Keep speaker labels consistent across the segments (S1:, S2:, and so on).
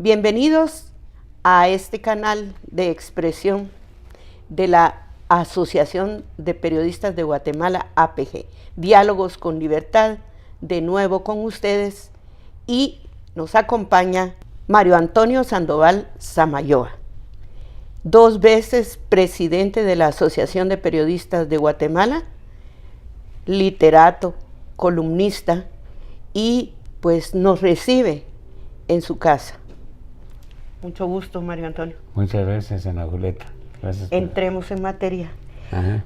S1: Bienvenidos a este canal de expresión de la Asociación de Periodistas de Guatemala, APG. Diálogos con Libertad, de nuevo con ustedes, y nos acompaña Mario Antonio Sandoval Samayoa, 2 veces presidente de la Asociación de Periodistas de Guatemala, literato, columnista, y pues nos recibe en su casa. Mucho gusto, Mario Antonio.
S2: Muchas gracias, Ana Julieta. Gracias.
S1: Entremos en materia.
S2: Ajá.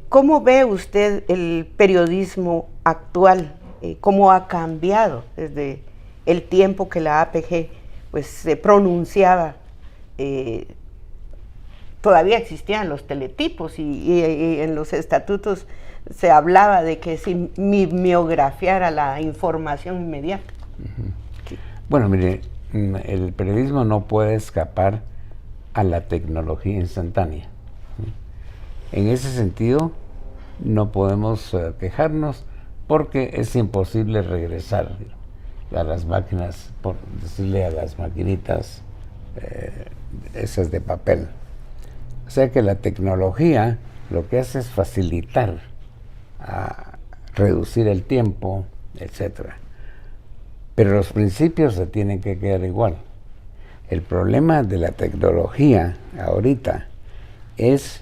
S1: ¿Cómo ve usted el periodismo actual? ¿Cómo ha cambiado desde el tiempo que la APG pues, se pronunciaba? Todavía existían los teletipos y en los estatutos se hablaba de que se mimeografiara la información inmediata.
S2: Uh-huh. Bueno, mire, el periodismo no puede escapar a la tecnología instantánea. En ese sentido, no podemos quejarnos porque es imposible regresar a las máquinas, por decirle a las maquinitas esas de papel. O sea que la tecnología lo que hace es facilitar, reducir el tiempo, etcétera. Pero los principios se tienen que quedar igual. El problema de la tecnología ahorita es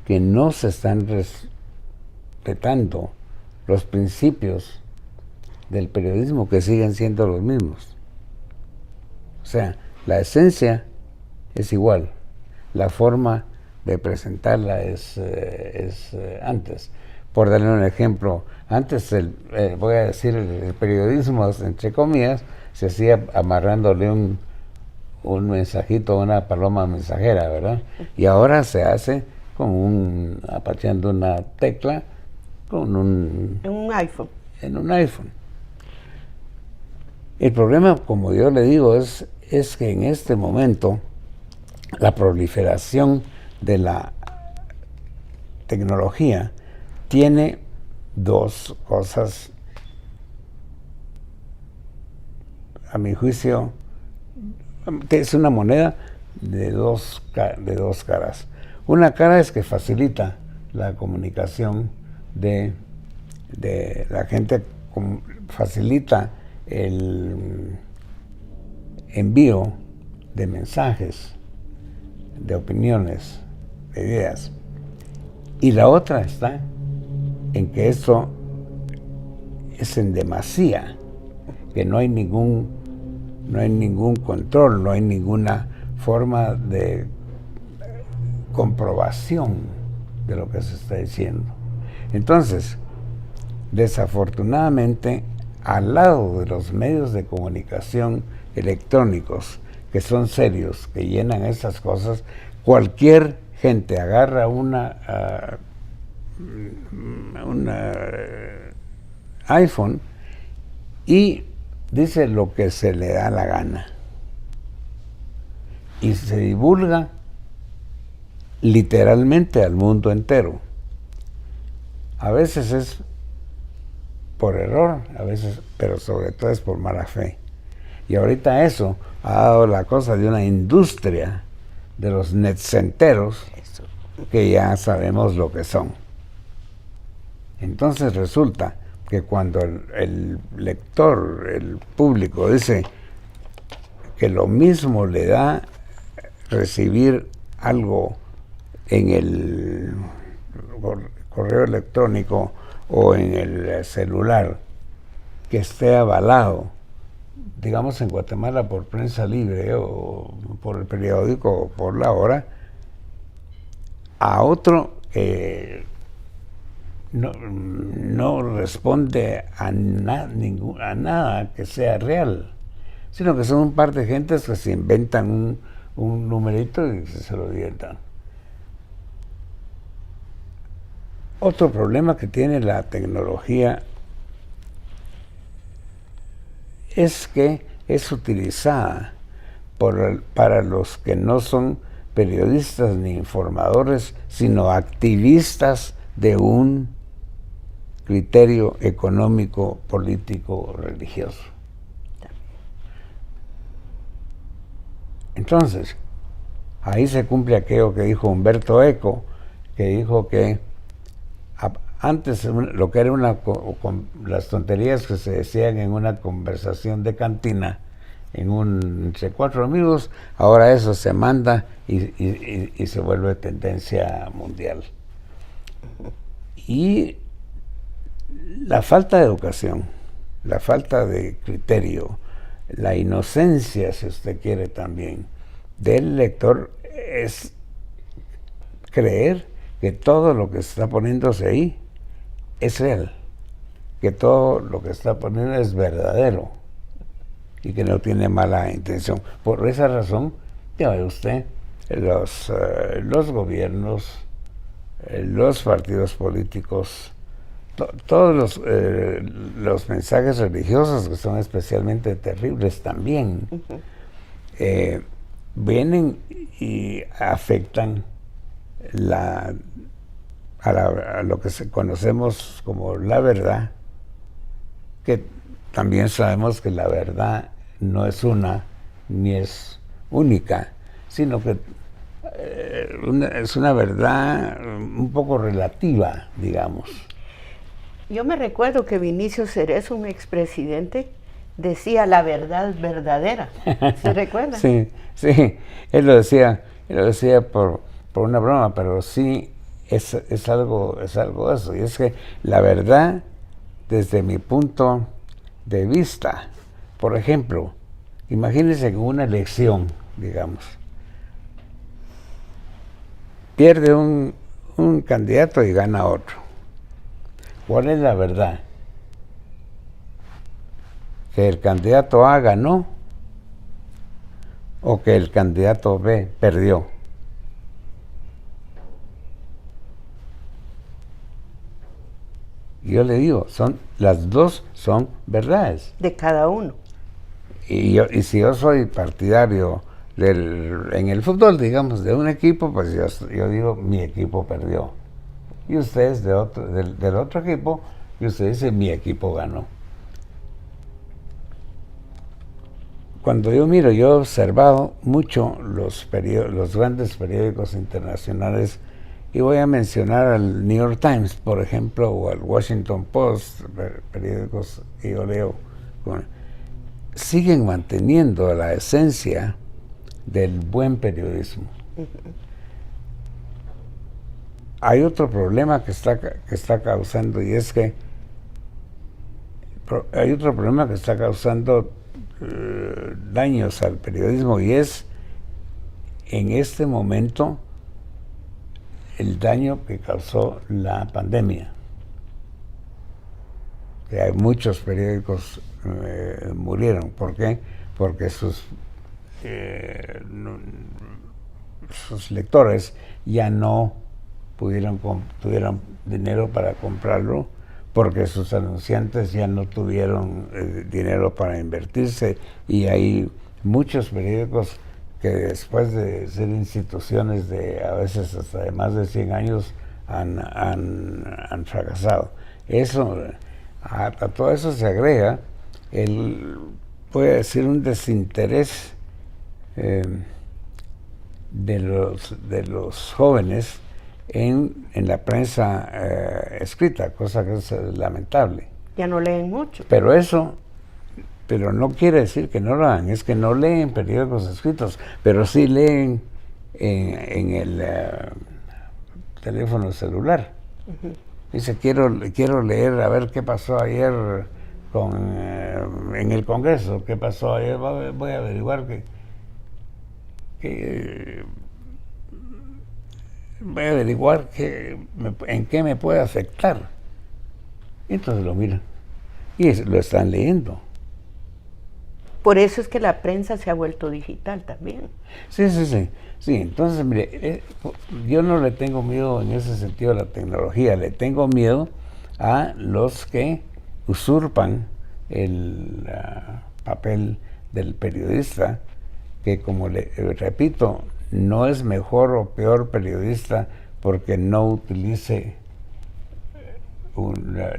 S2: que no se están respetando los principios del periodismo, que siguen siendo los mismos. O sea, la esencia es igual, la forma de presentarla es antes. Por darle un ejemplo, antes voy a decir el periodismo, entre comillas, se hacía amarrándole un mensajito a una paloma mensajera, ¿verdad? Y ahora se hace con apacheando una tecla con
S1: en un iPhone.
S2: En un iPhone. El problema, como yo le digo, es que en este momento la proliferación de la tecnología tiene 2 cosas, a mi juicio, que es una moneda de dos caras. Una cara es que facilita la comunicación de la gente, facilita el envío de mensajes, de opiniones, de ideas. Y la otra está en que esto es en demasía, que no hay ningún control, no hay ninguna forma de comprobación de lo que se está diciendo. Entonces, desafortunadamente, al lado de los medios de comunicación electrónicos, que son serios, que llenan esas cosas, cualquier gente agarra una iPhone y dice lo que se le da la gana y se divulga literalmente al mundo entero. A veces es por error, a veces, pero sobre todo es por mala fe. Y ahorita eso ha dado la cosa de una industria de los netcenteros que ya sabemos lo que son. Entonces resulta que cuando el lector, el público, dice que lo mismo le da recibir algo en el correo electrónico o en el celular que esté avalado, digamos en Guatemala por Prensa Libre o por el periódico o por La Hora, a otro no responde a nada que sea real, sino que son un par de gentes que se inventan un numerito y se lo dietan. Otro problema que tiene la tecnología es que es utilizada para los que no son periodistas ni informadores, sino activistas de un criterio económico, político, religioso. Entonces, ahí se cumple aquello que dijo Humberto Eco, que dijo que antes lo que era las tonterías que se decían en una conversación de cantina, entre cuatro amigos, ahora eso se manda y se vuelve tendencia mundial. Y la falta de educación, la falta de criterio, la inocencia, si usted quiere también, del lector es creer que todo lo que está poniéndose ahí es real, que todo lo que está poniendo es verdadero y que no tiene mala intención. Por esa razón, ya ve usted, los gobiernos, los partidos políticos, todos los mensajes religiosos, que son especialmente terribles también, vienen y afectan a lo que conocemos como la verdad, que también sabemos que la verdad no es una ni es única, sino que es una verdad un poco relativa, digamos.
S1: Yo me recuerdo que Vinicio Cerezo, un expresidente, decía la verdad verdadera. ¿Se recuerda?
S2: Sí, sí, él lo decía por una broma, pero sí es algo eso. Y es que la verdad, desde mi punto de vista, por ejemplo, imagínense que una elección, digamos, pierde un candidato y gana otro. ¿Cuál es la verdad? ¿Que el candidato A ganó o que el candidato B perdió? Yo le digo, las dos son verdades.
S1: De cada uno.
S2: Y si yo soy partidario en el fútbol, digamos, de un equipo, pues yo digo, mi equipo perdió. Y ustedes del otro equipo, y usted dice, mi equipo ganó. Cuando yo he observado mucho los grandes periódicos internacionales, y voy a mencionar al New York Times, por ejemplo, o al Washington Post, periódicos que yo leo, siguen manteniendo la esencia del buen periodismo. Hay otro problema que está causando, y es que hay otro problema que está causando daños al periodismo, y es en este momento el daño que causó la pandemia. Que hay muchos periódicos murieron. ¿Por qué? Porque sus lectores ya no tuvieron dinero para comprarlo, porque sus anunciantes ya no tuvieron dinero para invertirse, y hay muchos periódicos que después de ser instituciones de a veces hasta de más de 100 años han fracasado. A todo eso se agrega puede decir, un desinterés de los jóvenes en la prensa escrita, cosa que es lamentable.
S1: Ya no leen mucho.
S2: Pero no quiere decir que no lo hagan, es que no leen periódicos escritos, pero sí leen en el teléfono celular. Dice, quiero leer a ver qué pasó ayer en el Congreso, qué pasó ayer, voy a averiguar en qué me puede afectar. Y entonces lo miran y lo están leyendo.
S1: Por eso es que la prensa se ha vuelto digital también.
S2: Sí. Sí, entonces, mire, yo no le tengo miedo en ese sentido a la tecnología, le tengo miedo a los que usurpan el papel del periodista, que, como repito, no es mejor o peor periodista porque no utilice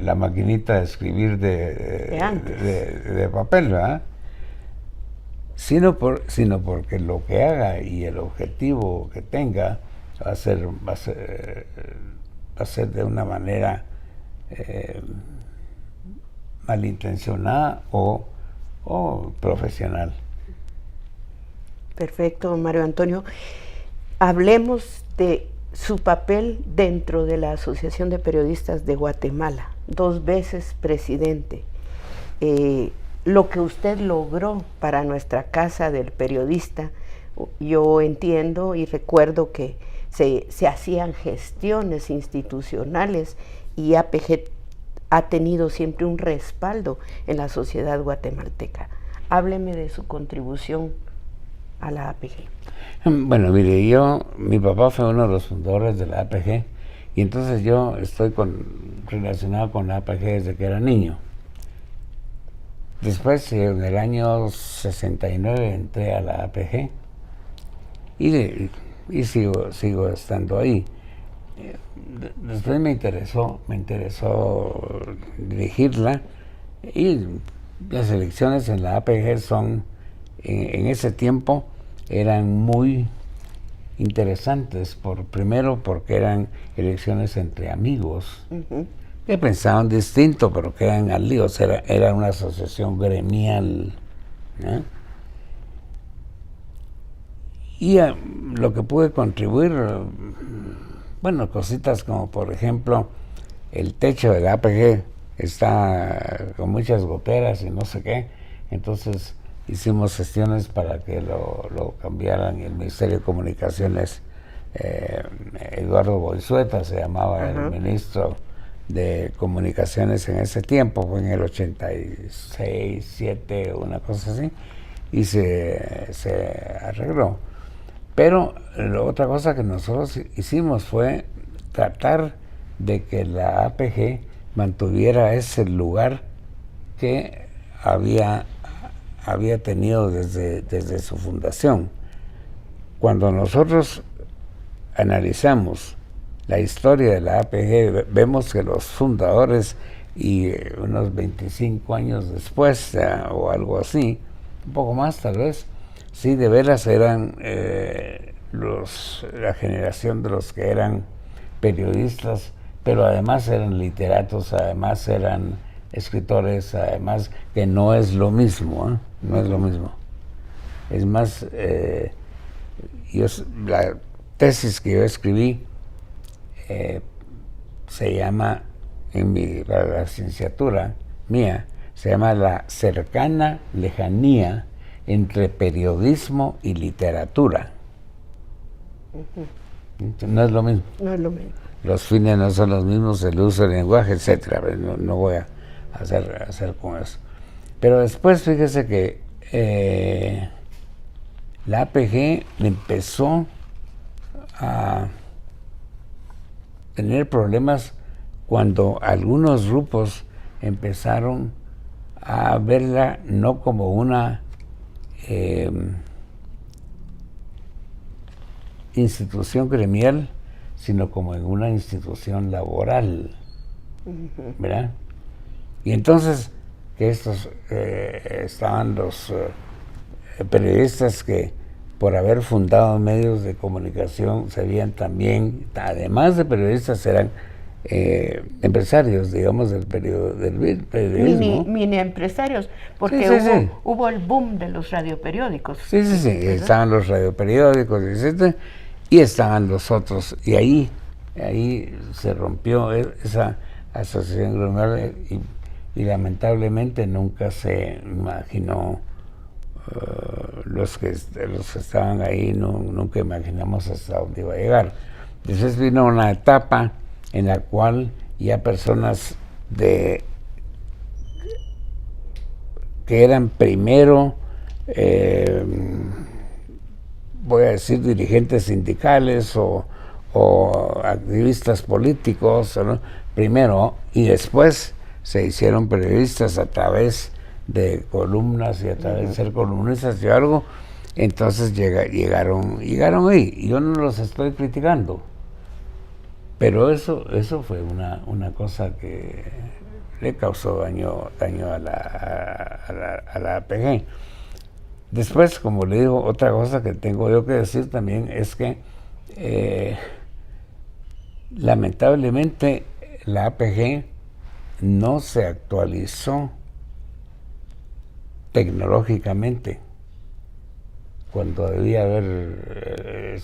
S2: la maquinita de escribir de papel, ¿verdad? sino porque lo que haga y el objetivo que tenga va a ser de una manera malintencionada o profesional.
S1: Perfecto, Mario Antonio. Hablemos de su papel dentro de la Asociación de Periodistas de Guatemala, 2 veces presidente. Lo que usted logró para nuestra Casa del Periodista, yo entiendo y recuerdo que se hacían gestiones institucionales y APG ha tenido siempre un respaldo en la sociedad guatemalteca. Hábleme de su contribución a la APG.
S2: Bueno, mire, mi papá fue uno de los fundadores de la APG y entonces yo estoy relacionado con la APG desde que era niño. Después, en el año 69, entré a la APG y sigo estando ahí. Después me interesó dirigirla y las elecciones en la APG en ese tiempo eran muy interesantes, primero porque eran elecciones entre amigos que pensaban distinto, pero que eran aliados, era una asociación gremial, ¿no? Y lo que pude contribuir, bueno, cositas como por ejemplo el techo de la APG está con muchas goteras y no sé qué, entonces hicimos gestiones para que lo cambiaran, y el Ministerio de Comunicaciones, Eduardo Boizueta se llamaba el ministro de Comunicaciones en ese tiempo, fue en el 86, 7, una cosa así, y se arregló. Pero la otra cosa que nosotros hicimos fue tratar de que la APG mantuviera ese lugar que había tenido desde su fundación. Cuando nosotros analizamos la historia de la APG, vemos que los fundadores, y unos 25 años después, o algo así, un poco más tal vez, sí, de veras eran la generación de los que eran periodistas, pero además eran literatos, además eran escritores, además, que no es lo mismo, ¿eh? No es lo mismo. Es más, la tesis que yo escribí se llama, para la licenciatura mía, se llama La cercana lejanía entre periodismo y literatura. No es lo mismo.
S1: No es lo mismo.
S2: Los fines no son los mismos, el uso del lenguaje, etcétera. No voy a hacer con eso. Pero después, fíjese que la APG empezó a tener problemas cuando algunos grupos empezaron a verla no como una institución gremial, sino como en una institución laboral, ¿verdad? Y entonces que estaban los periodistas que, por haber fundado medios de comunicación, se veían también, además de periodistas, eran empresarios, digamos, del periodismo.
S1: Mini empresarios, porque
S2: sí.
S1: hubo el boom de los radioperiódicos.
S2: Sí, estaban los radioperiódicos, etcétera, y estaban los otros, y ahí se rompió esa asociación gremial, y lamentablemente nunca se imaginó, los que estaban ahí, nunca imaginamos hasta dónde iba a llegar. Después vino una etapa en la cual ya personas que eran primero, voy a decir, dirigentes sindicales o activistas políticos, ¿no? Primero, y después se hicieron periodistas a través de columnas y a través de ser columnistas y algo. Entonces llegaron ahí, y yo no los estoy criticando, pero eso fue una cosa que le causó daño a la APG. Después, como le digo, otra cosa que tengo yo que decir también es que lamentablemente la APG no se actualizó tecnológicamente cuando debía haber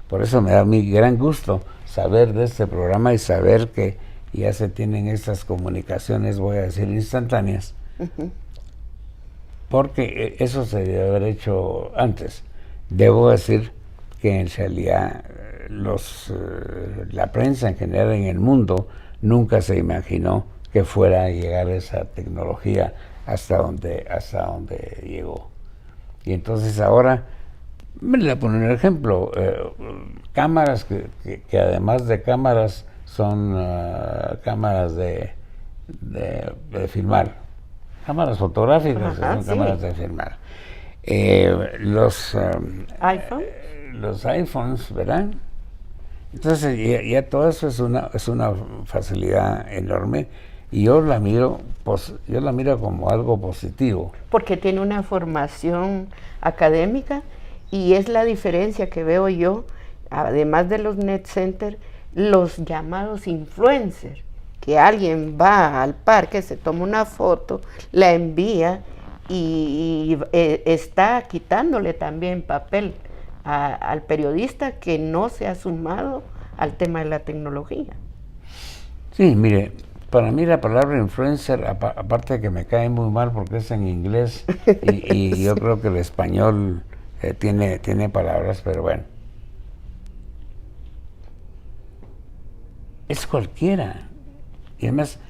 S2: por eso me da mi gran gusto saber de este programa y saber que ya se tienen estas comunicaciones, voy a decir, instantáneas, porque eso se debe haber hecho antes. Debo decir que en realidad la prensa en general en el mundo nunca se imaginó que fuera a llegar esa tecnología hasta donde llegó. Y entonces ahora, me voy a poner un ejemplo, cámaras que además de cámaras son cámaras de filmar, cámaras fotográficas,
S1: Ajá,
S2: son
S1: sí.
S2: cámaras de filmar.
S1: iPhone.
S2: Los iPhones, ¿verdad? Entonces ya todo eso es una facilidad enorme y yo la miro como algo positivo.
S1: Porque tiene una formación académica y es la diferencia que veo yo, además de los net centers, los llamados influencers, que alguien va al parque, se toma una foto, la envía y está quitándole también papel al periodista que no se ha sumado al tema de la tecnología.
S2: Sí, mire, para mí la palabra influencer, aparte de que me cae muy mal porque es en inglés y
S1: Sí.
S2: yo creo que el español tiene palabras, pero bueno. Es cualquiera. Y además,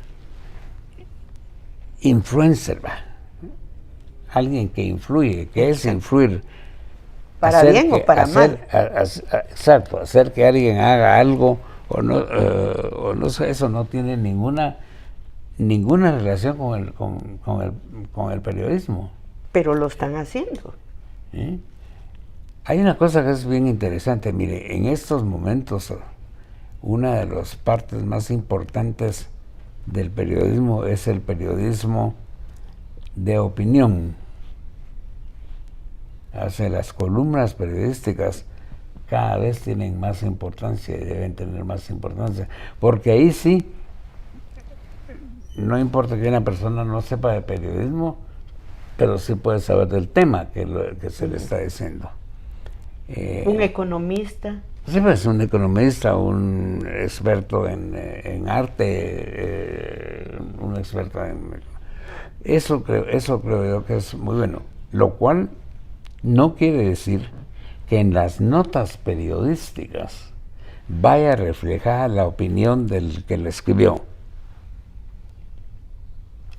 S2: influencer, va. Alguien que influye, que es influir.
S1: Para bien o para mal.
S2: Exacto, hacer que alguien haga algo o no sé, eso no tiene ninguna relación con el periodismo.
S1: Pero lo están haciendo.
S2: ¿Sí? Hay una cosa que es bien interesante, mire, en estos momentos una de las partes más importantes del periodismo es el periodismo de opinión. Las columnas periodísticas cada vez tienen más importancia y deben tener más importancia, porque ahí sí, no importa que una persona no sepa de periodismo, pero sí puede saber del tema que se le está diciendo.
S1: Un economista.
S2: Sí, pues un economista, un experto en arte, un experto en... Eso creo yo que es muy bueno, lo cual no quiere decir que en las notas periodísticas vaya reflejada la opinión del que la escribió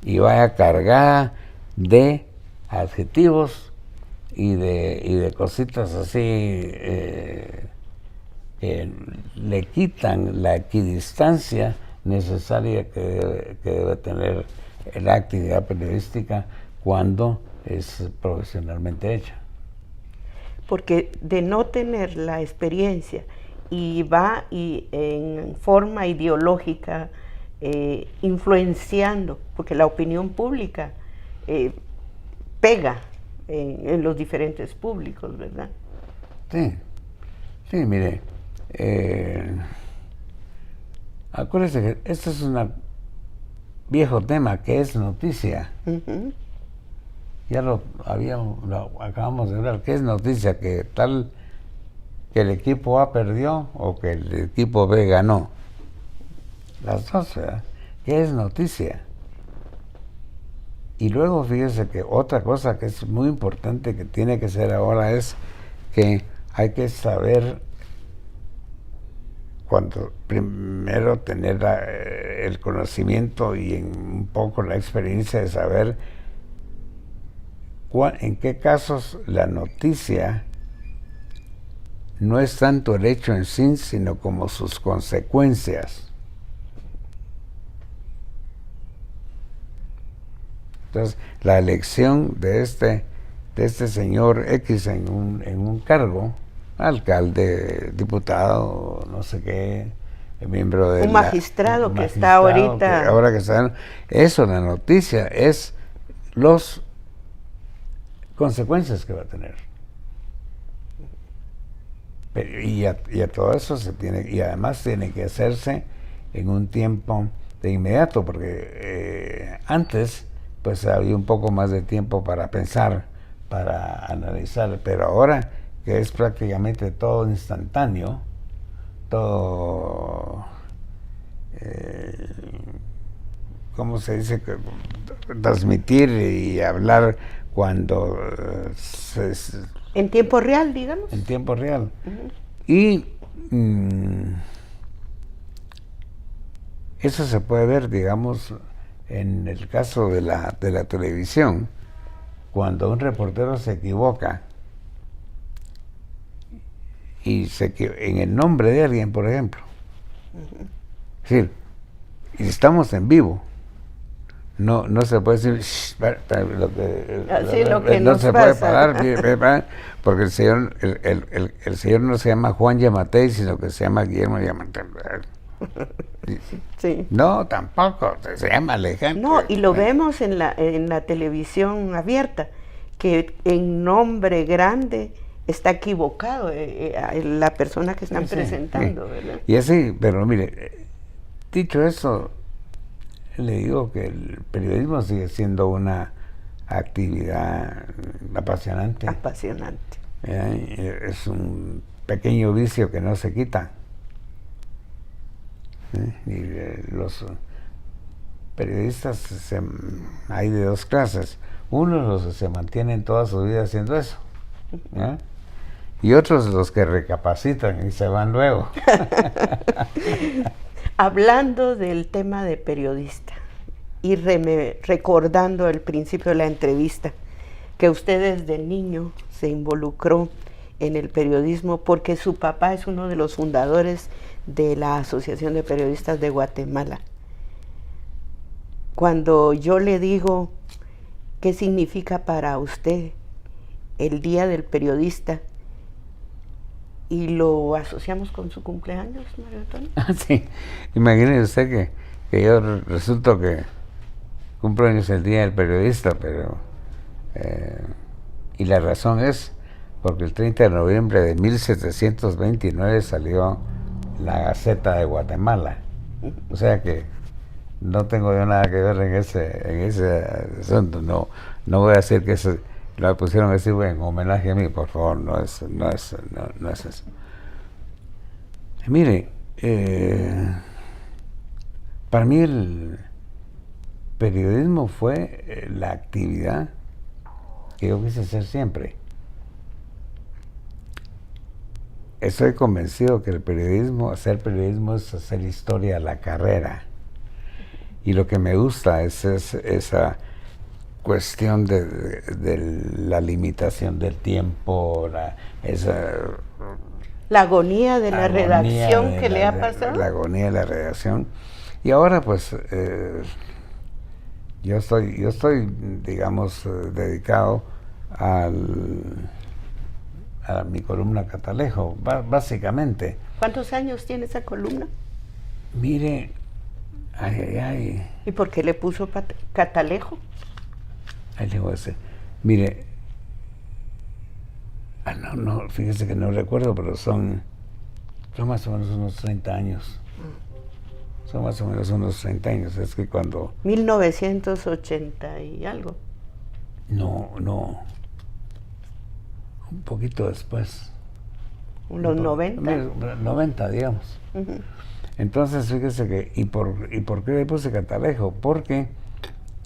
S2: y vaya cargada de adjetivos y de cositas así que le quitan la equidistancia necesaria que debe tener la actividad periodística cuando es profesionalmente hecha.
S1: Porque de no tener la experiencia y va en forma ideológica influenciando, porque la opinión pública pega en los diferentes públicos, ¿verdad?
S2: Sí, mire, acuérdese que este es un viejo tema que es noticia. Ya lo acabamos de ver, que es noticia que el equipo A perdió o que el equipo B ganó. Las dos, ¿verdad? Que es noticia. Y luego fíjese que otra cosa que es muy importante que tiene que ser ahora es que hay que saber primero tener el conocimiento y un poco la experiencia de saber en qué casos la noticia no es tanto el hecho en sí, sino como sus consecuencias. Entonces, la elección de este señor X en un cargo, alcalde, diputado, no sé qué, miembro de
S1: un magistrado que está ahorita.
S2: Ahora que está, eso, la noticia es los consecuencias que va a tener. Pero, y a todo eso se tiene, y además tiene que hacerse en un tiempo de inmediato, porque antes pues había un poco más de tiempo para pensar, para analizar, pero ahora que es prácticamente todo instantáneo, todo, ¿cómo se dice? Transmitir y hablar cuando
S1: en tiempo real, digamos.
S2: En tiempo real. Y eso se puede ver, digamos, en el caso de la televisión, cuando un reportero se equivoca y en el nombre de alguien, por ejemplo. Es decir, y estamos en vivo. No se puede decir lo que no se puede parar, porque el señor no se llama Juan Yamatei, sino que se llama Guillermo Yamatei.
S1: Sí.
S2: No, tampoco, se llama Alejandro.
S1: No, y lo vemos en la televisión abierta, que en nombre grande está equivocado la persona que están presentando, ¿verdad?
S2: Y así, pero mire, dicho eso, le digo que el periodismo sigue siendo una actividad apasionante.
S1: Apasionante.
S2: Es un pequeño vicio que no se quita. Y los periodistas hay de dos clases. Unos los que se mantienen toda su vida haciendo eso, y otros los que recapacitan y se van luego.
S1: Hablando del tema de periodista y recordando el principio de la entrevista, que usted desde niño se involucró en el periodismo porque su papá es uno de los fundadores de la Asociación de Periodistas de Guatemala. Cuando yo le digo qué significa para usted el Día del Periodista y lo asociamos con su cumpleaños, Mario Antonio.
S2: Sí, imagínese usted que yo resulto que cumplo años el Día del Periodista, pero y la razón es porque el 30 de noviembre de 1729 salió la Gaceta de Guatemala. O sea que no tengo yo nada que ver en ese asunto. No voy a decir que eso lo pusieron así en homenaje a mí, por favor, no es eso. Mire, para mí el periodismo fue la actividad que yo quise hacer siempre. Estoy convencido que hacer periodismo es hacer historia a la carrera. Y lo que me gusta es esa cuestión de la limitación del tiempo,
S1: la agonía de la redacción que le ha pasado.
S2: La agonía de la redacción. Y ahora pues yo estoy digamos dedicado a mi columna Catalejo, básicamente.
S1: ¿Cuántos años tiene esa columna?
S2: Mire,
S1: ¿Y por qué le puso Catalejo?
S2: Ahí le voy a decir. Mire, no, fíjese que no recuerdo, pero son más o menos unos 30 años. Son más o menos unos 30 años. Es que cuando...
S1: 1980 y algo.
S2: No. Un poquito después.
S1: ¿Los 90?
S2: 90, digamos. Uh-huh. Entonces, fíjese que... ¿Y por qué le puse Catalejo? Porque,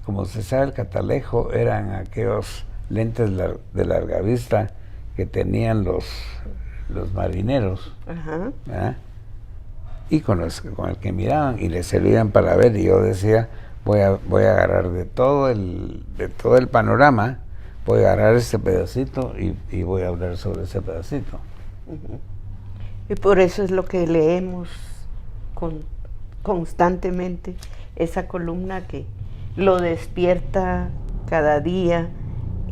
S2: como se sabe, el Catalejo eran aquellos lentes de larga vista que tenían los marineros.
S1: Uh-huh.
S2: Y con el que miraban y les servían para ver, y yo decía, voy a agarrar de todo el panorama, voy a agarrar este pedacito y voy a hablar sobre ese pedacito.
S1: Uh-huh. Y por eso es lo que leemos constantemente, esa columna que lo despierta cada día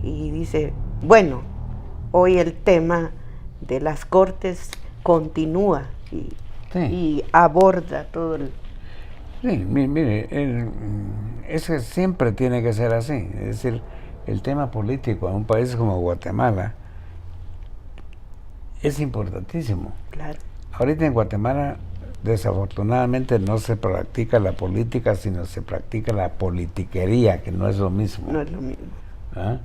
S1: y dice, bueno, hoy el tema de las Cortes continúa y aborda todo el...
S2: Sí, mire, eso siempre tiene que ser así, es decir, el tema político en un país como Guatemala es importantísimo.
S1: Claro.
S2: Ahorita en Guatemala, desafortunadamente, no se practica la política, sino se practica la politiquería, que no es lo mismo.
S1: No es lo mismo.
S2: ¿Ah?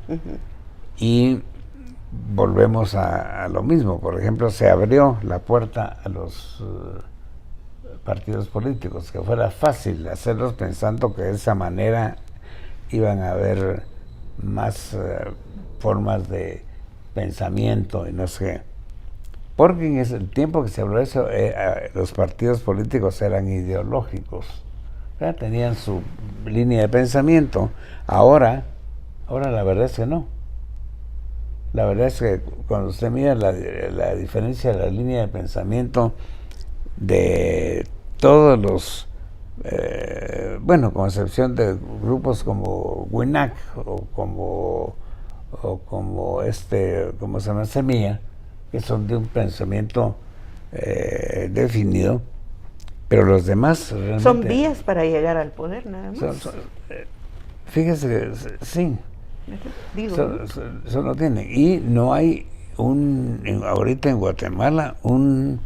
S2: Y volvemos a lo mismo. Por ejemplo, se abrió la puerta a los partidos políticos, que fuera fácil hacerlos pensando que de esa manera iban a haber más formas de pensamiento y no sé. Porque en ese tiempo que se habló de eso, los partidos políticos eran ideológicos, ¿verdad? Tenían su línea de pensamiento. Ahora la verdad es que no. La verdad es que cuando usted mira la diferencia de la línea de pensamiento de todos los, bueno, con excepción de grupos como WINAC o como ¿cómo se llama? Semilla, que son de un pensamiento definido, pero los demás realmente
S1: son vías para llegar al poder, nada más.
S2: Fíjese que sí,
S1: Digo,
S2: eso no tiene. Y no hay ahorita en Guatemala una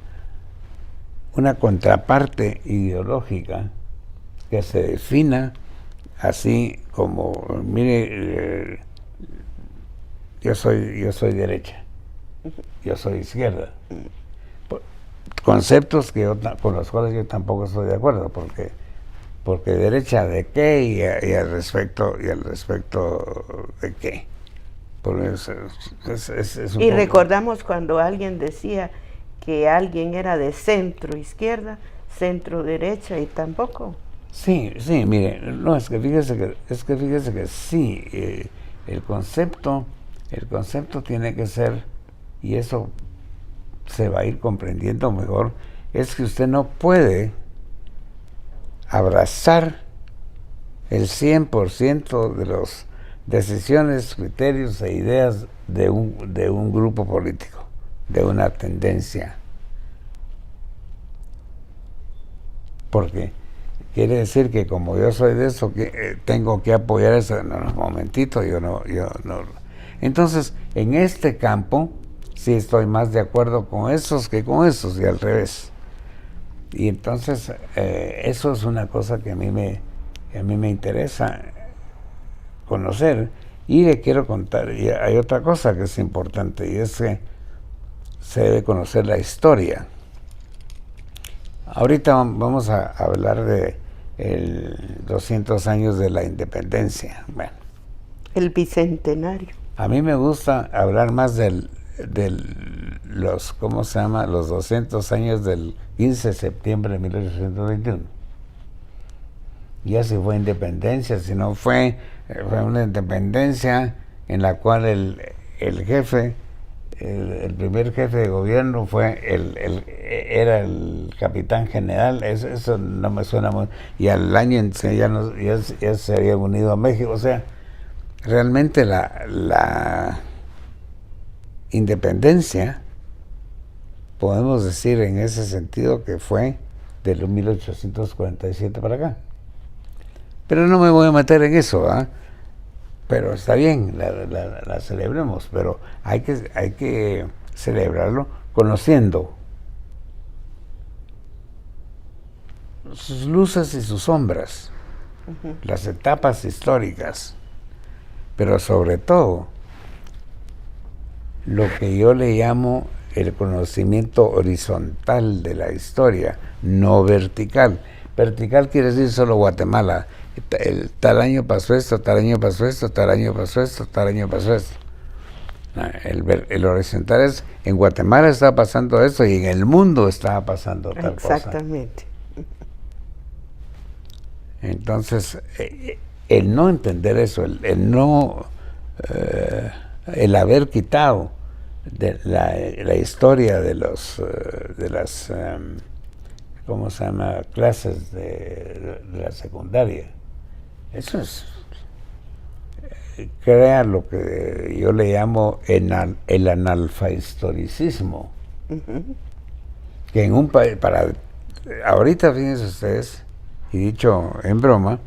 S2: contraparte ideológica que se defina así como, mire, yo soy derecha, yo soy izquierda. Conceptos con los cuales yo tampoco estoy de acuerdo, porque derecha de qué y al respecto de qué.
S1: Y recordamos cuando alguien decía que alguien era de centro izquierda, centro derecha, y tampoco.
S2: Sí, mire, no, es que fíjese que sí, el concepto tiene que ser, y eso se va a ir comprendiendo mejor, es que usted no puede abrazar el 100% de las decisiones, criterios e ideas de un grupo político, de una tendencia. Porque quiere decir que como yo soy de eso, que tengo que apoyar eso. No, un momentito, yo no. Entonces, en este campo, sí estoy más de acuerdo con esos que con esos, y al revés. Y entonces, eso es una cosa que a mí me interesa conocer. Y le quiero contar, y hay otra cosa que es importante, y es que se debe conocer la historia. Ahorita vamos a hablar de 200 años de la independencia. Bueno,
S1: el bicentenario.
S2: A mí me gusta hablar más ¿cómo se llama? Los 200 años del 15 de septiembre de 1821. Ya si fue independencia, si no fue una independencia en la cual el jefe, el primer jefe de gobierno era el capitán general. Eso no me suena muy. Y al año ya se había unido a México. O sea, realmente la independencia, podemos decir en ese sentido que fue de los 1847 para acá. Pero no me voy a meter en eso, ¿eh? Pero está bien, la celebremos, pero hay que celebrarlo conociendo sus luces y sus sombras, las etapas históricas, pero sobre todo lo que yo le llamo el conocimiento horizontal de la historia, no vertical. Vertical quiere decir solo Guatemala. Tal año pasó esto, tal año pasó esto, tal año pasó esto, tal año pasó esto. El horizontal es, en Guatemala estaba pasando esto y en el mundo estaba pasando tal cosa.
S1: Exactamente.
S2: Entonces, el no entender eso, el haber quitado de la historia de las ¿cómo se llama? Clases de la secundaria. Eso crea lo que yo le llamo el analfahistoricismo. Que en un país, ahorita fíjense ustedes, y dicho en broma,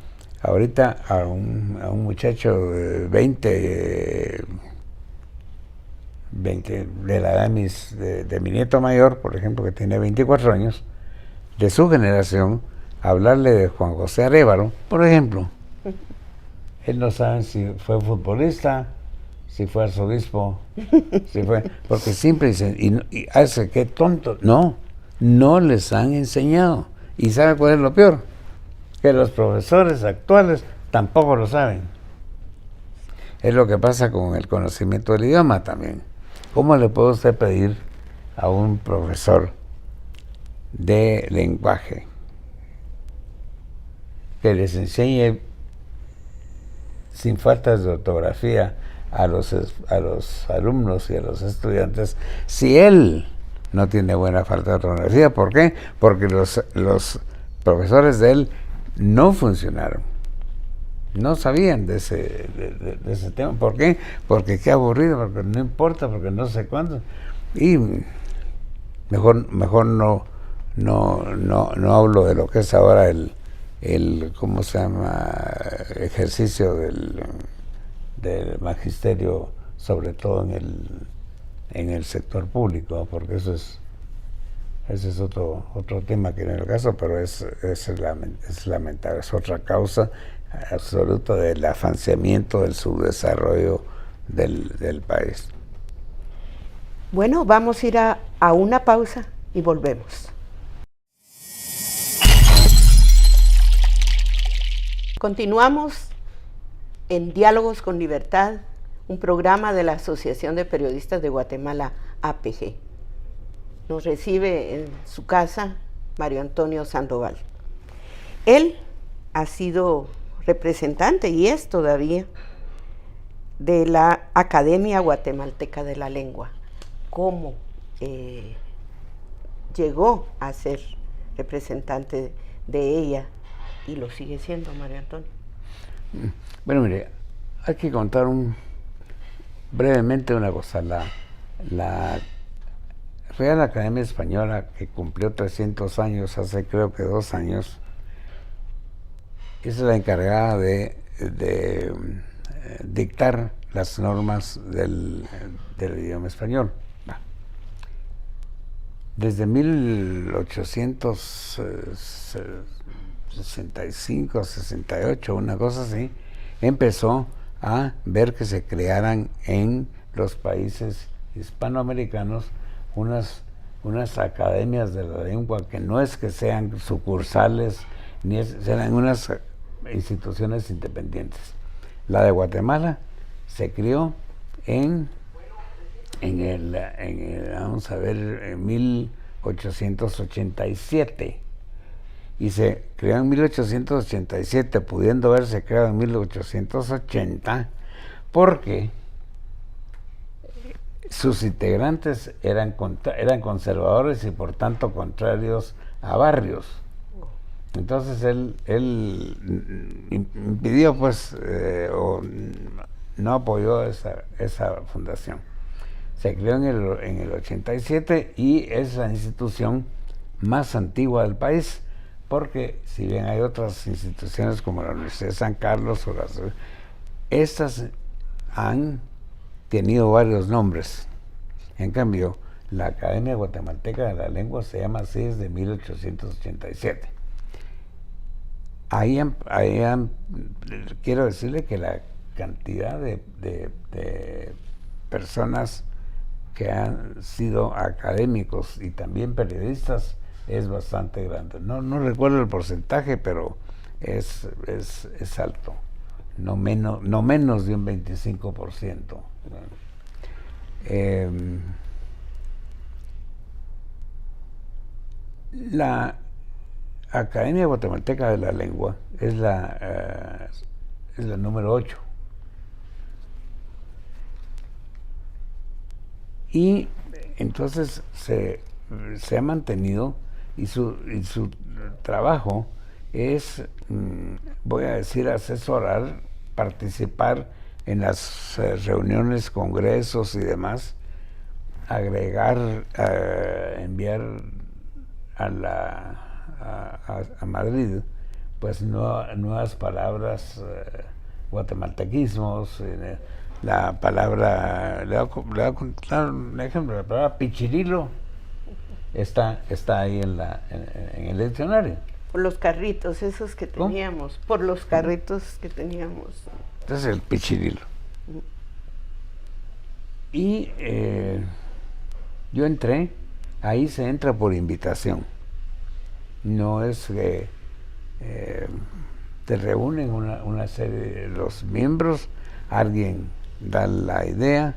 S2: ahorita a un muchacho de 20 de la edad de mi nieto mayor, por ejemplo, que tiene 24 años, de su generación, hablarle de Juan José Arévalo, por ejemplo. Él no sabe si fue futbolista, si fue arzobispo, si fue, porque siempre dicen, y hace qué tonto. No, no les han enseñado. ¿Y sabe cuál es lo peor? Que los profesores actuales tampoco lo saben. Es lo que pasa con el conocimiento del idioma también. ¿Cómo le puede usted pedir a un profesor de lenguaje que les enseñe sin faltas de ortografía a los alumnos y a los estudiantes si él no tiene buena falta de ortografía? ¿Por qué? Porque los profesores de él no funcionaron. No sabían de ese tema. ¿Por qué? Porque qué aburrido, porque no importa, porque no sé cuándo. Y mejor no hablo de lo que es ahora el ¿cómo se llama? Ejercicio del magisterio, sobre todo en el sector público, porque ese es otro tema que en el caso, pero es lamentable, es otra causa absoluta del afanciamiento del subdesarrollo del país.
S1: Bueno, vamos a ir a una pausa y volvemos. Continuamos en Diálogos con Libertad, un programa de la Asociación de Periodistas de Guatemala, APG. Nos recibe en su casa Mario Antonio Sandoval. Él ha sido representante, y es todavía, de la Academia Guatemalteca de la Lengua. ¿Cómo llegó a ser representante de ella y lo sigue siendo, Mario Antonio?
S2: Bueno, mire, hay que contar brevemente una cosa. La Real Academia Española, que cumplió 300 años hace creo que 2 años, es la encargada de dictar las normas del idioma español. Desde 1865, 68, una cosa así, empezó a ver que se crearan en los países hispanoamericanos unas academias de la lengua, que no es que sean sucursales, serán unas instituciones independientes. La de Guatemala se creó en 1887, y se creó en 1887, pudiendo haberse creado en 1880, porque sus integrantes eran conservadores y por tanto contrarios a Barrios. Entonces él impidió, pues, o no apoyó esa fundación. Se creó en el 87 y es la institución más antigua del país, porque si bien hay otras instituciones como la Universidad de San Carlos, estas han tenido varios nombres. En cambio, la Academia Guatemalteca de la Lengua se llama así desde 1887. Quiero decirle que la cantidad de personas que han sido académicos y también periodistas es bastante grande. No recuerdo el porcentaje, pero es alto. No menos de un 25%. La Academia Guatemalteca de la Lengua es la número 8. Y entonces se ha mantenido, y su trabajo es, voy a decir, asesorar, participar en las reuniones, congresos y demás, agregar, enviar a Madrid pues nuevas palabras, guatemaltequismos, la palabra, le voy a contar un ejemplo, la palabra pichirilo está ahí en el diccionario.
S1: Por los carritos esos que teníamos, ¿cómo? Por los carritos que teníamos.
S2: Entonces el pichirilo. Y yo entré, ahí se entra por invitación. No es que te reúnen una serie de los miembros, alguien da la idea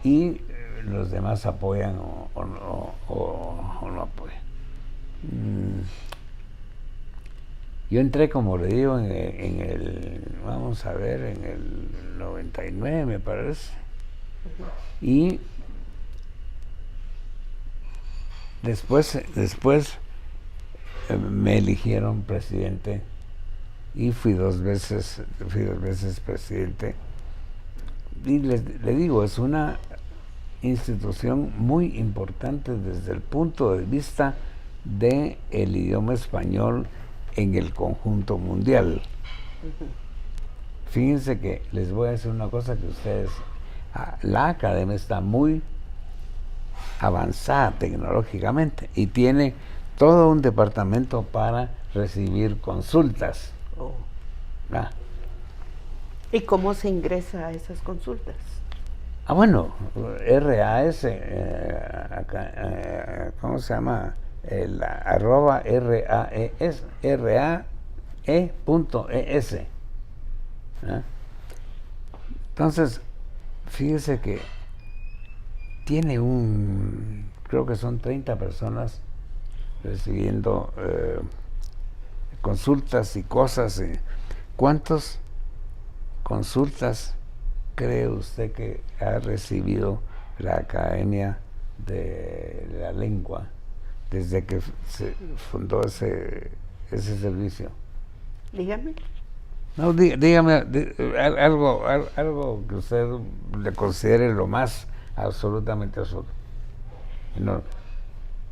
S2: y los demás apoyan o no apoyan. Yo entré, como le digo, en el, vamos a ver, en el 99 me parece. Y después me eligieron presidente y fui dos veces presidente. Y le digo, es una institución muy importante desde el punto de vista del idioma español en el conjunto mundial. Fíjense que les voy a decir una cosa que ustedes, la academia está muy avanzada tecnológicamente y tiene todo un departamento para recibir consultas.
S1: Oh. ¿Y cómo se ingresa a esas consultas?
S2: Bueno, RAS, ¿cómo se llama? El arroba RAE.es. Entonces, fíjese que tiene creo que son 30 personas recibiendo consultas y cosas. ¿Cuántas consultas cree usted que ha recibido la Academia de la Lengua desde que se fundó ese servicio?
S1: Dígame.
S2: No, dígame algo que usted le considere lo más absolutamente absurdo. No.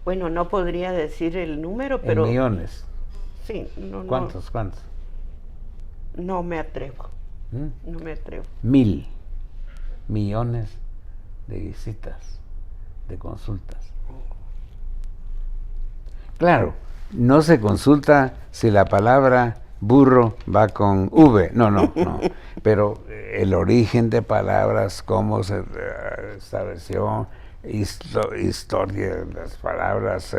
S1: Bueno, no podría decir el número, pero...
S2: En millones.
S1: Sí,
S2: ¿Cuántos?
S1: No me atrevo. No me atrevo.
S2: 1,000 millones de visitas, de consultas. Claro, no se consulta si la palabra burro va con V, no. Pero el origen de palabras, cómo se estableció, historia de las palabras,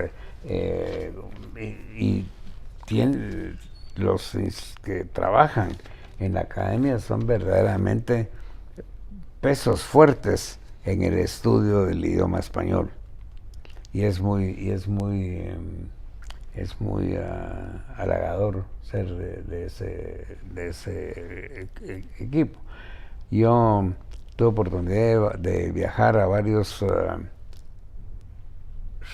S2: y los que trabajan en la academia son verdaderamente pesos fuertes en el estudio del idioma español, y es muy halagador ser de ese equipo. Yo tuve oportunidad de viajar a varias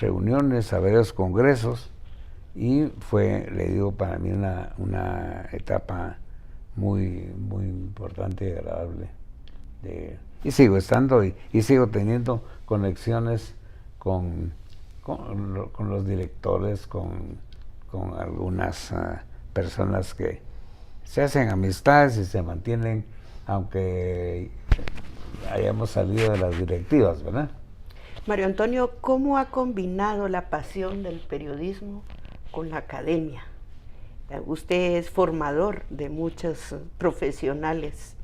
S2: reuniones, a varios congresos, y fue, le digo, para mí una etapa muy importante y agradable. Y sigo estando y sigo teniendo conexiones con los directores, con algunas personas que se hacen amistades y se mantienen, aunque hayamos salido de las directivas, ¿verdad?
S1: Mario Antonio, ¿cómo ha combinado la pasión del periodismo con la academia? Usted es formador de muchos profesionales.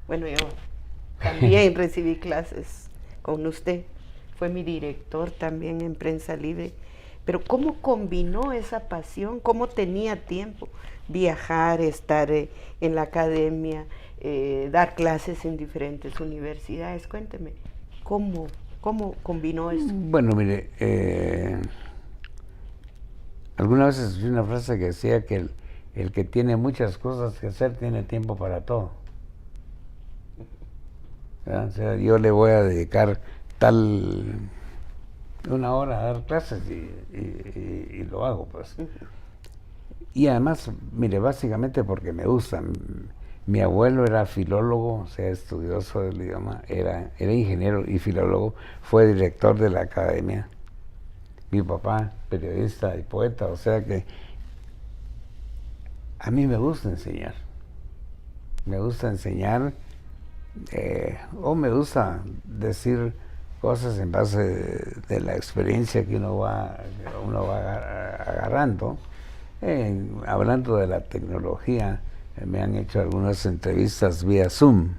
S1: Bueno, yo también recibí clases con usted. Fue mi director también en Prensa Libre. Pero ¿cómo combinó esa pasión? ¿Cómo tenía tiempo? Viajar, estar en la academia, dar clases en diferentes universidades. Cuénteme, ¿cómo combinó eso?
S2: Bueno, mire, alguna vez escuché una frase que decía que el que tiene muchas cosas que hacer tiene tiempo para todo. ¿Verdad? O sea, yo le voy a dedicar una hora a dar clases y lo hago, pues. Y además, mire, básicamente porque me gusta. Mi abuelo era filólogo, o sea, estudioso del idioma, era ingeniero y filólogo, fue director de la academia. Mi papá, periodista y poeta, o sea que a mí me gusta enseñar. Me gusta enseñar o me gusta decir cosas en base de la experiencia que uno va agarrando. Hablando de la tecnología, me han hecho algunas entrevistas vía Zoom.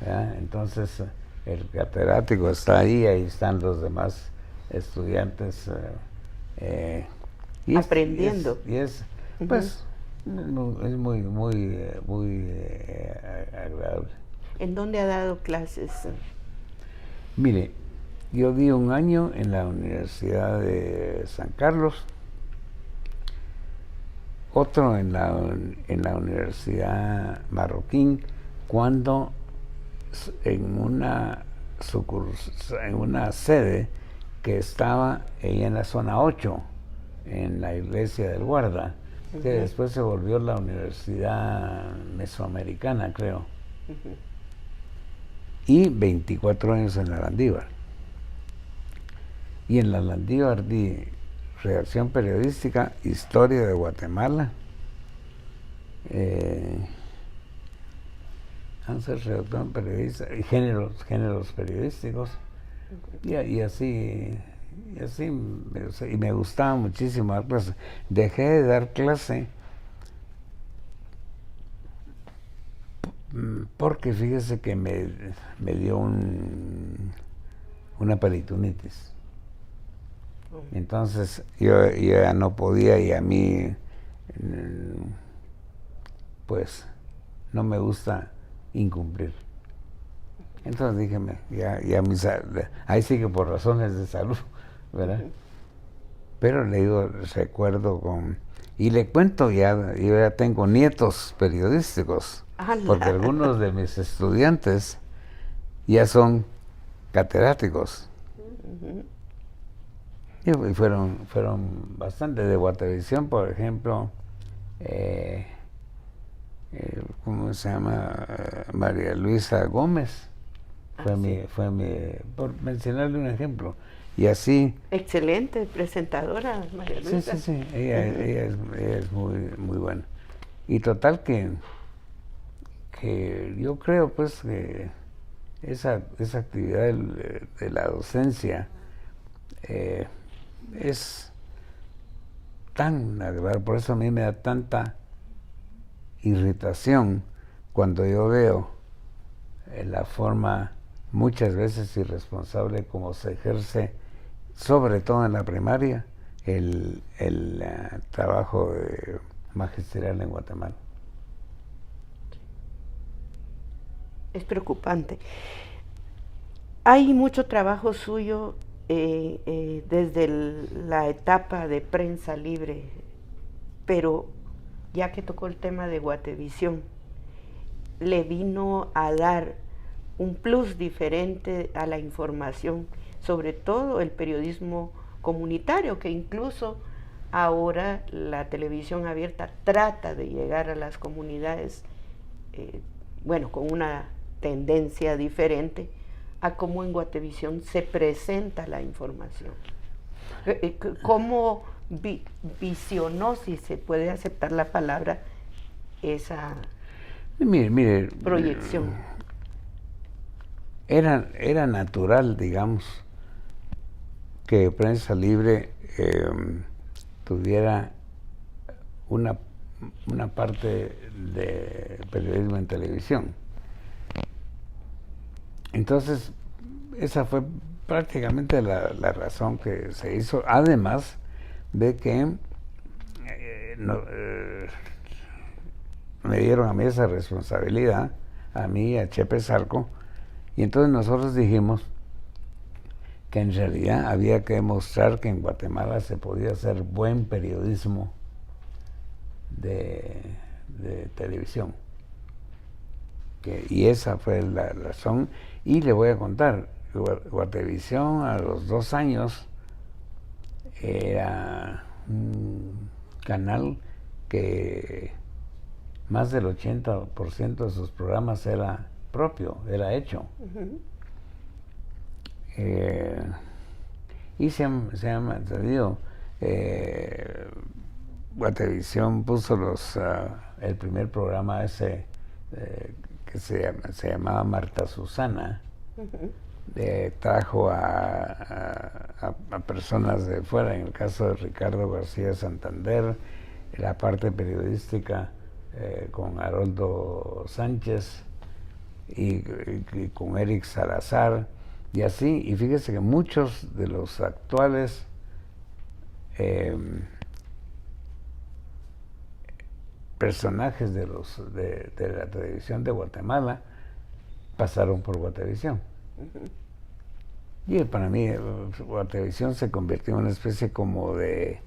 S2: ¿Ya? Entonces, el catedrático está ahí están los demás estudiantes
S1: aprendiendo.
S2: Pues, es muy agradable.
S1: ¿En dónde ha dado clases?
S2: Mire, yo di un año en la Universidad de San Carlos, otro en la Universidad Marroquín, cuando en una sede que estaba ahí en la zona 8, en la iglesia del Guarda, que después se volvió la Universidad Mesoamericana, creo. Y 24 años en la Landívar. Y en la Landívar di redacción periodística, historia de Guatemala, redacción periodista, y géneros periodísticos, y así y me gustaba muchísimo dar clase. Dejé de dar clase porque fíjese que me dio una peritonitis. Entonces yo ya no podía, y a mí pues no me gusta incumplir. Entonces dije, ahí sí que por razones de salud, ¿verdad? Pero le digo, recuerdo y le cuento, yo ya tengo nietos periodísticos, porque algunos de mis estudiantes ya son catedráticos. Y fueron bastante. De Guatevisión, por ejemplo, ¿cómo se llama? María Luisa Gómez. Fue mi, por mencionarle un ejemplo. Y así.
S1: Excelente presentadora, María Luisa.
S2: Sí. Ella es muy buena. Y total que yo creo, pues, que esa actividad de la docencia es tan agradable. Por eso a mí me da tanta irritación cuando yo veo la forma muchas veces irresponsable como se ejerce, sobre todo en la primaria, el trabajo magisterial en Guatemala.
S1: Es preocupante. Hay mucho trabajo suyo desde la etapa de prensa libre, pero ya que tocó el tema de Guatevisión, le vino a dar un plus diferente a la información, sobre todo el periodismo comunitario, que incluso ahora la televisión abierta trata de llegar a las comunidades, con una tendencia diferente a cómo en Guatevisión se presenta la información. ¿Cómo visionó, si se puede aceptar la palabra, esa
S2: mire,
S1: proyección?
S2: Era natural, digamos, que Prensa Libre tuviera una parte de periodismo en televisión. Entonces, esa fue prácticamente la razón que se hizo, además de que me dieron a mí esa responsabilidad, a mí y a Chepe Zarco, y entonces nosotros dijimos que en realidad había que demostrar que en Guatemala se podía hacer buen periodismo de televisión. Y esa fue la razón. Y le voy a contar, Guatevisión a los 2 años era un canal que más del 80% de sus programas era propio, era hecho. Y se ha mantenido Guatevisión puso el primer programa ese que se llamaba Marta Susana. Trajo a personas de fuera, en el caso de Ricardo García Santander, la parte periodística con Haroldo Sánchez y con Eric Salazar, y así, y fíjese que muchos de los actuales personajes de la televisión de Guatemala pasaron por Guatevisión. Y para mí Guatevisión se convirtió en una especie como de,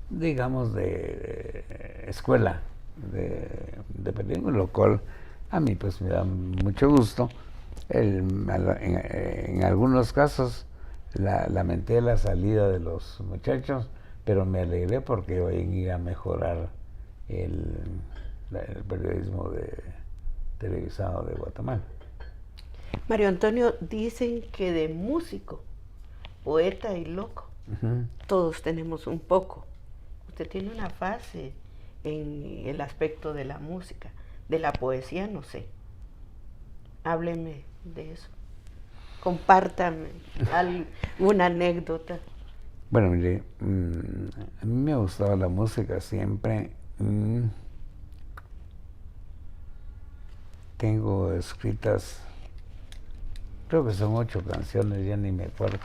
S2: digamos, de escuela de periodismo, lo cual a mí pues me da mucho gusto. En algunos casos lamenté la salida de los muchachos, pero me alegré porque iban a ir a mejorar el periodismo televisado de Guatemala.
S1: Mario Antonio, dicen que de músico, poeta y loco, todos tenemos un poco. Usted tiene una fase en el aspecto de la música, de la poesía, no sé. Hábleme de eso. Compártame alguna anécdota.
S2: Bueno, mire, a mí me ha gustado la música siempre. Tengo escritas, creo que son 8 canciones, ya ni me acuerdo.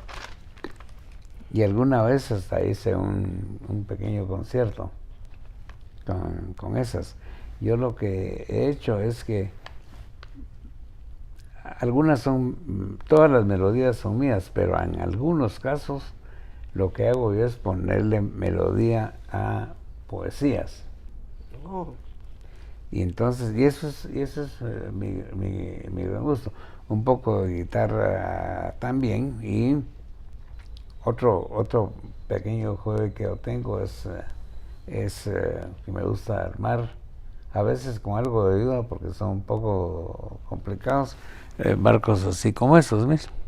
S2: Y alguna vez hasta hice un pequeño concierto con esas. Yo lo que he hecho es que todas las melodías son mías, pero en algunos casos lo que hago yo es ponerle melodía a poesías.
S1: Oh.
S2: Y entonces, eso es mi gran gusto. Un poco de guitarra también, y otro pequeño hobby que yo tengo es que me gusta armar, a veces con algo de ayuda porque son un poco complicados, barcos así como esos mismos.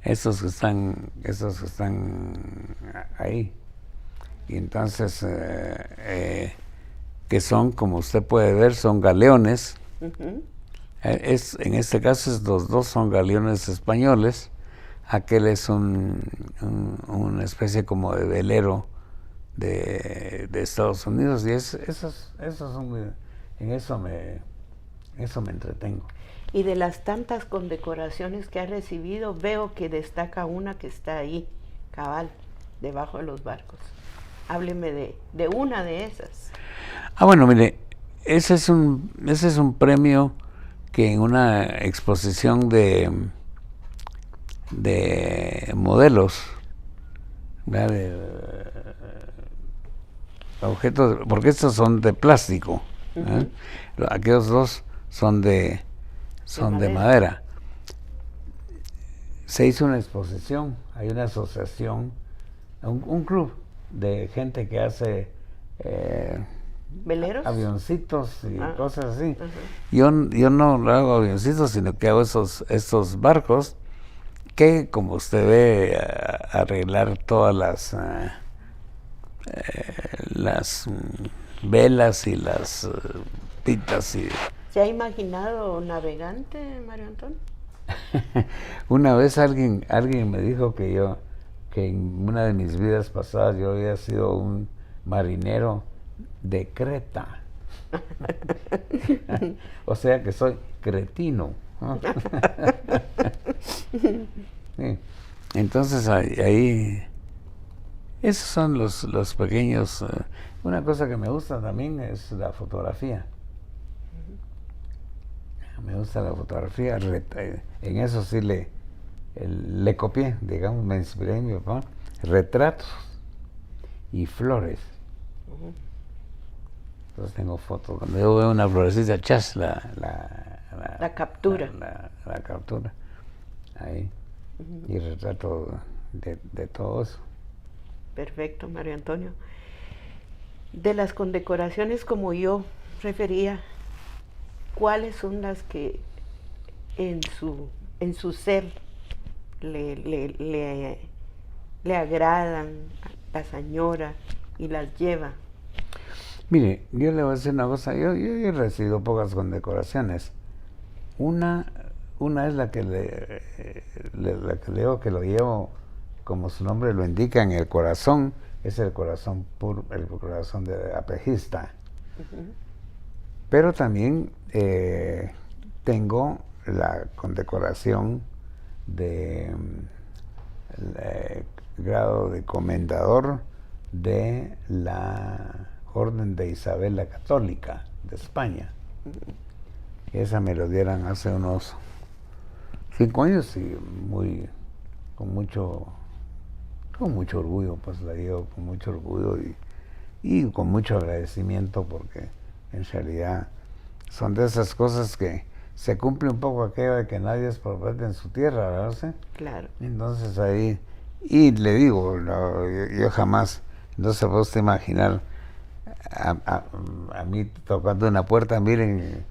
S2: Estos que están ahí. Y entonces, que son, como usted puede ver, son galeones. En este caso, los dos son galeones españoles. Aquel es una especie como de velero de Estados Unidos, y esos son en eso me entretengo.
S1: Y de las tantas condecoraciones que ha recibido, veo que destaca una que está ahí, cabal, debajo de los barcos. Hábleme de una de esas.
S2: Bueno, mire, ese es un premio que en una exposición de modelos, ¿verdad? De objetos, porque estos son de plástico, aquellos dos son de madera. Se hizo una exposición, hay una asociación, un club de gente que hace
S1: ¿veleros?
S2: Avioncitos y cosas así. Yo no hago avioncitos, sino que hago estos barcos que, como usted ve, arreglar todas las velas y las pitas.
S1: ¿Se ha imaginado navegante, Mario Antonio?
S2: Una vez alguien me dijo que en una de mis vidas pasadas yo había sido un marinero de Creta. O sea que soy cretino. Sí. Entonces ahí esos son los pequeños. Una cosa que me gusta también es la fotografía. Me gusta la fotografía. En eso sí le copié, digamos, me inspiré en mi papá. Retratos y flores. Entonces tengo fotos. Cuando yo veo una florecita, chas,
S1: la captura.
S2: La captura. Ahí. Y retrato de todo eso.
S1: Perfecto, Mario Antonio. De las condecoraciones, como yo refería, ¿cuáles son las que en su ser le agradan, las añora y las lleva.
S2: Mire, yo le voy a decir una cosa, yo he recibido pocas condecoraciones. Una es la que la que digo que lo llevo, como su nombre lo indica, en el corazón, es el corazón puro, el corazón de apejista. Pero también tengo la condecoración de grado de comendador de la Orden de Isabel la Católica de España. Esa me lo dieron hace unos 5 años y con mucho orgullo, pues la llevo con mucho orgullo y con mucho agradecimiento, porque en realidad son de esas cosas que se cumple un poco aquello de que nadie es profeta en su tierra, ¿verdad? ¿Sí?
S1: Claro.
S2: Entonces ahí, y le digo, no, yo jamás, no se puede usted imaginar a mí tocando una puerta, miren,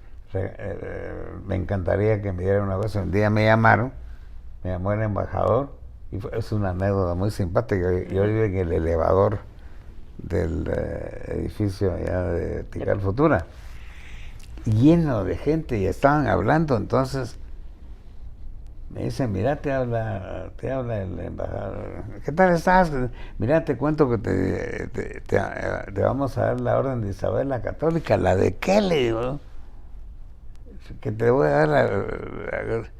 S2: me encantaría que me dieran una cosa. Un día me llamó el embajador, y es una anécdota muy simpática. Yo vivo en el elevador del edificio allá de Tikal Futura, lleno de gente, y estaban hablando. Entonces me dice, mira, te habla el embajador. ¿Qué tal estás? Mira, te cuento que te vamos a dar la Orden de Isabel la Católica. ¿La de qué? Le digo. Que te voy a dar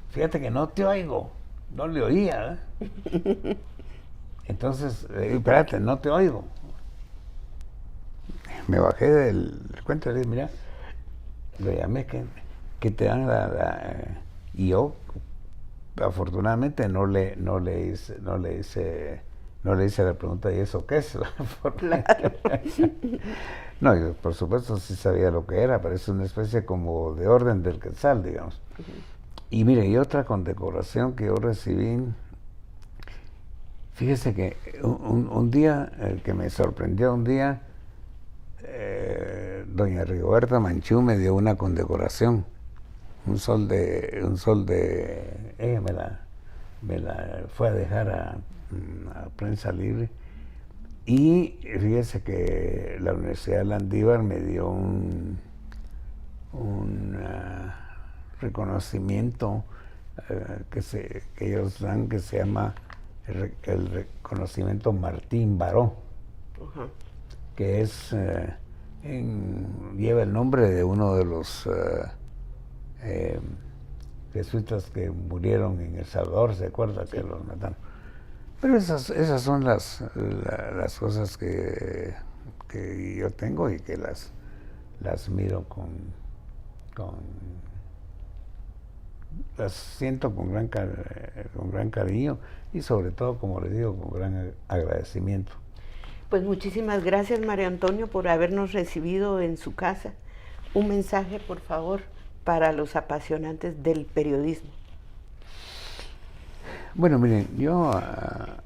S2: fíjate que no te oigo. No le oía, ¿eh? Entonces, espérate, no te oigo. Me bajé del cuento y le dije, mira, lo llamé que te dan y yo afortunadamente no le hice la pregunta, ¿y eso qué es?
S1: Claro.
S2: No, yo por supuesto sí sabía lo que era, pero es una especie como de orden del Quetzal, digamos. Y mire, y otra condecoración que yo recibí, fíjese que un día, que me sorprendió un día, doña Rigoberta Manchú me dio una condecoración, un sol de ella me la fue a dejar a Prensa Libre. Y fíjese que la Universidad de Landívar me dio un reconocimiento que ellos dan, que se llama el reconocimiento Martín Baró, que es lleva el nombre de uno de los jesuitas que murieron en El Salvador, ¿se acuerda? Sí. Que los mataron. Pero esas son las cosas que yo tengo y que las miro las siento con gran cariño y sobre todo, como les digo, con gran agradecimiento.
S1: Pues muchísimas gracias, Mario Antonio, por habernos recibido en su casa. Un mensaje, por favor, para los apasionantes del periodismo.
S2: Bueno, miren, yo a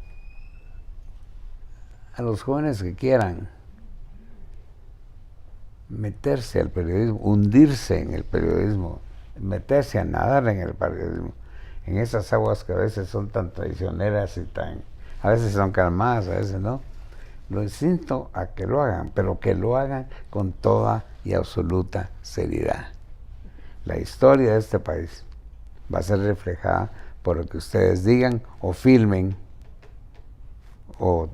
S2: los jóvenes que quieran meterse al periodismo, hundirse en el periodismo, meterse a nadar en el periodismo, en esas aguas que a veces son tan traicioneras y a veces son calmadas, a veces no, lo insto a que lo hagan, pero que lo hagan con toda y absoluta seriedad. La historia de este país va a ser reflejada por lo que ustedes digan o filmen o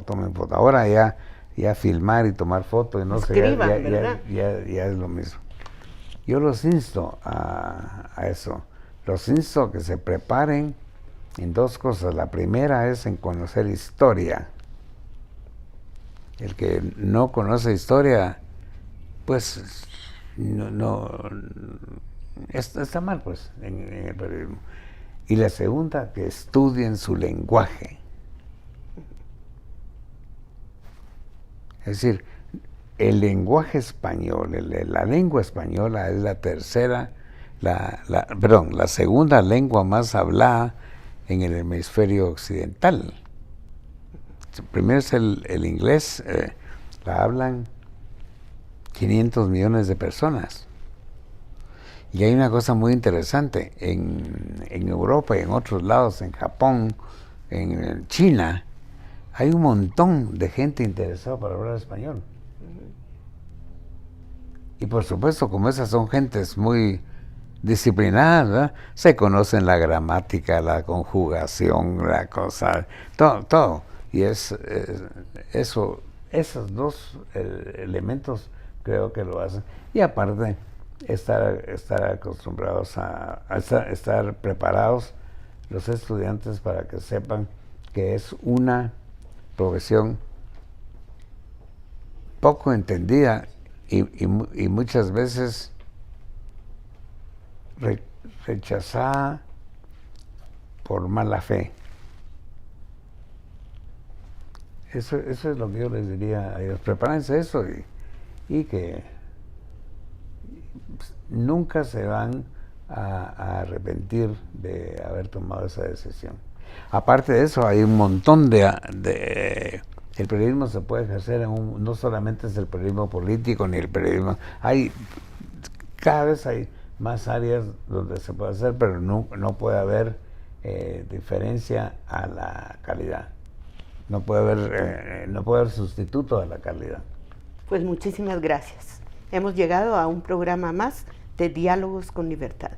S2: tomen foto. Ahora ya filmar y tomar fotos y no sé, ya es lo mismo. Yo los insto a eso. Los insto a que se preparen en dos cosas. La primera es en conocer historia. El que no conoce historia, pues no está mal, pues, en el periodismo. Y la segunda, que estudien su lenguaje. Es decir, el lenguaje español, la lengua española es la segunda lengua más hablada en el hemisferio occidental. Primero es el inglés, la hablan 500 millones de personas. Y hay una cosa muy interesante, en Europa y en otros lados, en Japón, en China, hay un montón de gente interesada para hablar español. Y por supuesto, como esas son gentes muy disciplinadas, ¿verdad? Se conocen la gramática, la conjugación, la cosa, todo, todo. Y eso, esos dos elementos creo que lo hacen. Y aparte, estar acostumbrados estar preparados los estudiantes para que sepan que es una profesión poco entendida y muchas veces rechazada por mala fe. Eso es lo que yo les diría a ellos. Prepárense eso y que nunca se van a arrepentir de haber tomado esa decisión. Aparte de eso, hay un montón el periodismo se puede ejercer no solamente es el periodismo político ni el periodismo, cada vez hay más áreas donde se puede hacer, pero no puede haber diferencia a la calidad. No puede haber sustituto a la calidad.
S1: Pues muchísimas gracias. Hemos llegado a un programa más de Diálogos con Libertad.